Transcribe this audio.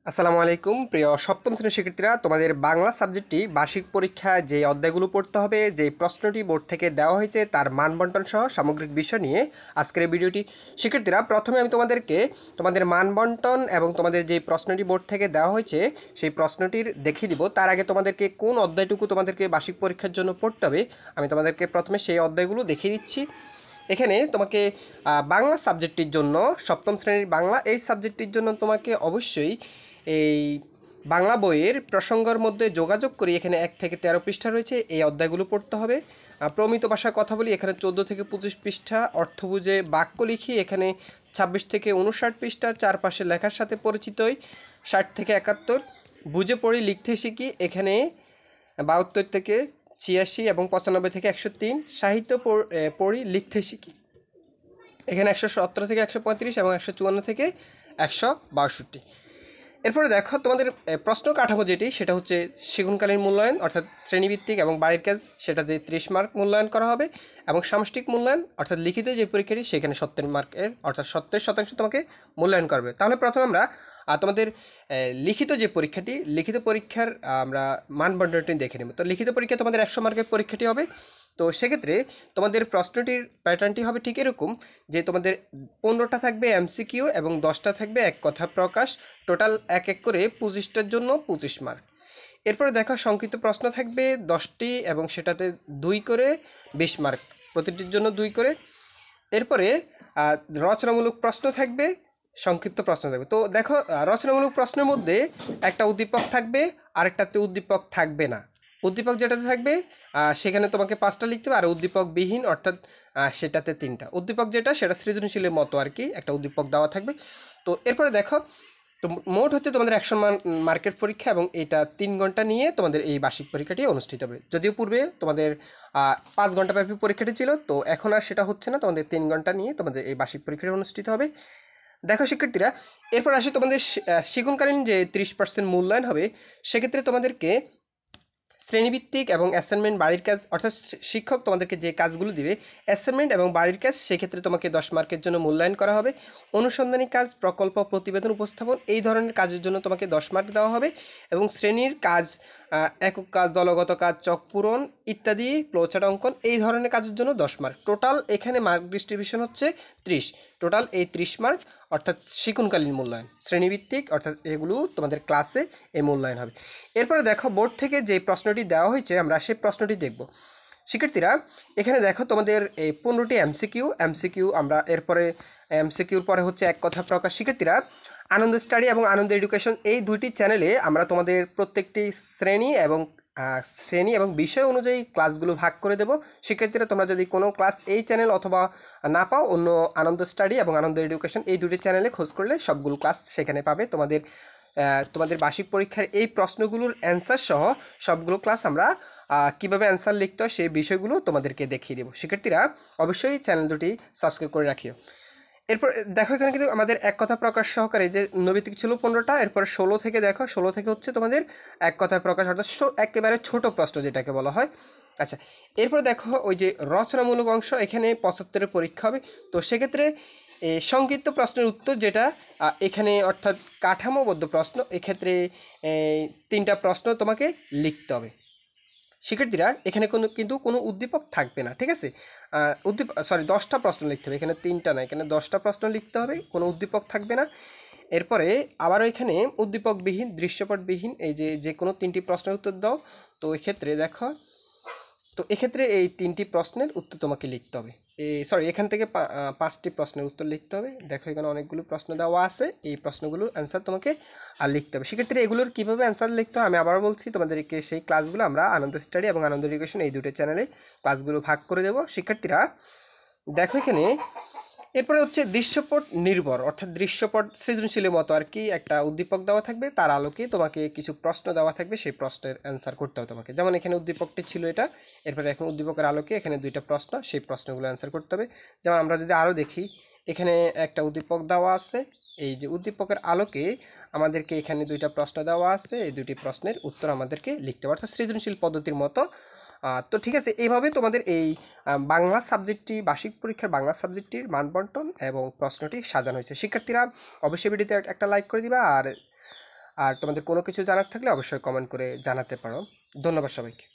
আসসালামু আলাইকুম প্রিয় সপ্তম শ্রেণীর শিক্ষার্থীরা, তোমাদের বাংলা সাবজেক্টটি বার্ষিক পরীক্ষায় যে অধ্যায়গুলো পড়তে হবে, যে প্রশ্নটি বোর্ড থেকে দেওয়া হয়েছে তার মান বন্টন সহ সামগ্রিক বিষয় নিয়ে আজকের এই ভিডিওটি। শিক্ষার্থীরা, প্রথমে আমি তোমাদেরকে তোমাদের মান বন্টন এবং তোমাদের যে প্রশ্নটি বোর্ড থেকে দেওয়া হয়েছে সেই প্রশ্নটির দেখিয়ে দিব। তার আগে তোমাদেরকে কোন অধ্যায়টুকু তোমাদেরকে বার্ষিক পরীক্ষার জন্য পড়তে হবে আমি তোমাদেরকে প্রথমে সেই অধ্যায়গুলো দেখিয়ে দিচ্ছি। এখানে তোমাকে বাংলা সাবজেক্টটির জন্য, সপ্তম শ্রেণীর বাংলা এই সাবজেক্টটির জন্য তোমাকে অবশ্যই এই বাংলা বইয়ের প্রসঙ্গের মধ্যে যোগাযোগ করি। এখানে 1 থেকে 13 পৃষ্ঠা রয়েছে, এই অধ্যায়গুলো পড়তে হবে। প্রমিত ভাষার কথা বলি, এখানে 14 থেকে 25 পৃষ্ঠা। অর্থ বুঝে বাক্য লিখি, এখানে 26 থেকে 59 পৃষ্ঠা। চারপাশে লেখার সাথে পরিচিতই 60 থেকে 71। বুঝে পড়ি লিখতে শিখি, এখানে 72 থেকে 86 এবং 95 থেকে 103। সাহিত্য পড়ি লিখতে শিখি, এখানে 117 থেকে 135 এবং 154 থেকে 162। এরপরে দেখো তোমাদের প্রশ্ন কাঠামো যেটি, সেটা হচ্ছে শিক্ষণকালীন মূল্যায়ন অর্থাৎ শ্রেণীভিত্তিক এবং বাড়ির কাজ, সেটাতে 30 মার্ক মূল্যায়ন করা হবে। এবং সামষ্টিক মূল্যায়ন অর্থাৎ লিখিত যে পরীক্ষাটি, সেখানে 70 মার্কের অর্থাৎ 70% তোমাকে মূল্যায়ন করবে। তাহলে প্রথমে আমরা তোমাদের লিখিত যে পরীক্ষাটি, লিখিত পরীক্ষার আমরা মানবন্টনটি দেখে নেব। তো লিখিত পরীক্ষা তোমাদের 100 মার্কের পরীক্ষাটি হবে। তো সেক্ষেত্রে তোমাদের প্রশ্নটির প্যাটার্নটি হবে ঠিক এরকম যে তোমাদের 15টা থাকবে এমসিকিউ এবং 10টা থাকবে এক কথা প্রকাশ। টোটাল এক এক করে 25টার জন্য 25 মার্ক। এরপরে দেখো সংক্ষিপ্ত প্রশ্ন থাকবে 10টি এবং সেটাতে 2 করে 20 মার্ক, প্রতিটির জন্য 2 করে। এরপরে রচনামূলক প্রশ্ন থাকবে, সংক্ষিপ্ত প্রশ্ন থাকবে। তো দেখো রচনামূলক প্রশ্নের মধ্যে একটা উদ্দীপক থাকবে, আরেকটাতে উদ্দীপক থাকবে না। উদ্দীপক যেটাতে থাকবে সেখানে তোমাকে 5টা লিখতে হবে, আর উদ্দীপক বিহীন অর্থাৎ সেটাতে 3টা। উদ্দীপক যেটা, সেটা সৃজনশীলের মতো আর কি, একটা উদ্দীপক দেওয়া থাকবে। তো এরপরে দেখো, তো মোট হচ্ছে তোমাদের 100 মার্কের পরীক্ষা এবং এটা 3 ঘন্টা নিয়ে তোমাদের এই বার্ষিক পরীক্ষাটি অনুষ্ঠিত হবে। যদিও পূর্বে তোমাদের 5 ঘন্টা ব্যাপী পরীক্ষাটি ছিল, তো এখন আর সেটা হচ্ছে না, তোমাদের 3 ঘন্টা নিয়ে তোমাদের এই বার্ষিক পরীক্ষাটি অনুষ্ঠিত হবে। দেখো শিক্ষার্থীরা, এরপর আসি তোমাদের শিক্ষণকালীন যে 30% মূল্যায়ন হবে, সেক্ষেত্রে তোমাদেরকে শ্রেণীভিত্তিক এবং অ্যাসাইনমেন্ট বাড়ির কাজ, অর্থাৎ শিক্ষক তোমাদেরকে যে কাজগুলো দিবে অ্যাসাইনমেন্ট এবং বাড়ির কাজ, সেক্ষেত্রে তোমাকে 10 মার্কের জন্য মূল্যায়ন করা হবে। অনুসন্ধানী কাজ, প্রকল্প, প্রতিবেদন উপস্থাপন, এই ধরনের কাজের জন্য তোমাকে 10 মার্ক দেওয়া হবে। এবং শ্রেণীর কাজ, একক কাজ, দলগত কাজ, চক পূরণ ইত্যাদি, ফ্লোচার্ট অঙ্কন, এই ধরনের কাজের জন্য 10 মার্ক। টোটাল এখানে মার্ক ডিস্ট্রিবিউশন হচ্ছে 30। টোটাল এই 30 মার্ক অর্থাৎ শিক্ষণকালীন মূল্যায়ন। শ্রেণীভিত্তিক অর্থাৎ এগুলো তোমাদের ক্লাসে এই মূল্যায়ন হবে। এরপরে দেখো বোর্ড থেকে যে প্রশ্নটি দেওয়া হয়েছে, আমরা সেই প্রশ্নটি দেখব। শিক্ষার্থীরা, এখানে দেখো তোমাদের এই 15টি এমসিকিউ আমরা এরপরে এমসিকিউর পরে হচ্ছে এক কথা প্রকাশ। শিক্ষার্থীরা, আনন্দ স্টাডি এবং আনন্দ এডুকেশন এই দুইটি চ্যানেলে আমরা তোমাদের প্রত্যেকটি শ্রেণী এবং বিষয় অনুযায়ী ক্লাসগুলো ভাগ করে দেব। শিক্ষার্থীরা, তোমরা যদি কোনো ক্লাস এই চ্যানেল অথবা না পাও, অন্য আনন্দ স্টাডি এবং আনন্দ এডুকেশন এই দুটি চ্যানেলে খোঁজ করলে সবগুলো ক্লাস সেখানে পাবে। তোমাদের বার্ষিক পরীক্ষার এই প্রশ্নগুলোর অ্যান্সার সহ সবগুলো ক্লাস আমরা কীভাবে অ্যান্সার লিখতে হয় সেই বিষয়গুলো তোমাদেরকে দেখিয়ে দেবো। শিক্ষার্থীরা, অবশ্যই চ্যানেল দুটি সাবস্ক্রাইব করে রাখিও। এরপর দেখো, এখানে কিন্তু আমাদের এক কথা প্রকাশ সহকারে যে নৈতিক ছিল 15টা, এরপর 16 থেকে দেখো, 16 থেকে হচ্ছে তোমাদের এক কথা প্রকাশ অর্থাৎ একেবারে ছোট প্রশ্ন যেটাকে বলা হয়। আচ্ছা, এরপর দেখো ওই যে রচনামূলক অংশ, এখানে 75-এর পরীক্ষা হবে। তো সেক্ষেত্রে সংক্ষিপ্ত প্রশ্নের উত্তর যেটা এখানে অর্থাৎ কাঠামোবদ্ধ প্রশ্ন, এক্ষেত্রে 3টা প্রশ্ন তোমাকে লিখতে হবে। শিক্ষার্থীরা, এখানে কিন্তু কোনো উদ্দীপক থাকবে না, ঠিক আছে? 10টা প্রশ্ন লিখতে হবে, এখানে 3টা না, এখানে 10টা প্রশ্ন লিখতে হবে, কোনো উদ্দীপক থাকবে না। এরপরে আবারও এখানে উদ্দীপকবিহীন, দৃশ্যপটবিহীন, এই যে কোনো 3টি প্রশ্নের উত্তর দাও। তো এক্ষেত্রে দেখো, তো এক্ষেত্রে এই 3টি প্রশ্নের উত্তর তোমাকে লিখতে হবে। এখান থেকে 5টি প্রশ্নের উত্তর লিখতে হবে। দেখো, এখানে অনেকগুলো প্রশ্ন দেওয়া আছে, এই প্রশ্নগুলোর অ্যান্সার তোমাকে লিখতে হবে। সেক্ষেত্রে এগুলোর কীভাবে অ্যান্সার লিখতে হয় আমি আবার বলছি তোমাদেরকে, সেই ক্লাসগুলো আমরা আনন্দ স্টাডি এবং আনন্দ এডুকেশন এই দুটো চ্যানেলে ক্লাসগুলো ভাগ করে দেবো। শিক্ষার্থীরা, দেখো এখানে এরপরে হচ্ছে দৃশ্যপট নির্ভর, অর্থাৎ দৃশ্যপট সৃজনশীলের মতো আর কি, একটা উদ্দীপক দেওয়া থাকবে, তার আলোকে তোমাকে কিছু প্রশ্ন দেওয়া থাকবে, সেই প্রশ্নের অ্যান্সার করতে হবে তোমাকে। যেমন এখানে উদ্দীপকটি ছিল এটা, এরপরে এখন উদ্দীপকের আলোকে এখানে 2টা প্রশ্ন, সেই প্রশ্নগুলো অ্যান্সার করতে হবে। যেমন আমরা যদি আরও দেখি, এখানে একটা উদ্দীপক দেওয়া আছে, এই যে উদ্দীপকের আলোকে আমাদেরকে এখানে 2টা প্রশ্ন দেওয়া আছে, এই 2টি প্রশ্নের উত্তর আমাদেরকে লিখতে হবে, অর্থাৎ সৃজনশীল পদ্ধতির মতো। তো ঠিক আছে, এইভাবে তোমাদের এই বাংলা সাবজেক্টটি, বার্ষিক পরীক্ষার বাংলা সাবজেক্টটির মানবন্টন এবং প্রশ্নটি সাজানো হয়েছে। শিক্ষার্থীরা, অবশ্যই ভিডিওতে একটা লাইক করে দিবা, আর আর তোমাদের কোনো কিছু জানার থাকলে অবশ্যই কমেন্ট করে জানাতে পারো। ধন্যবাদ সবাইকে।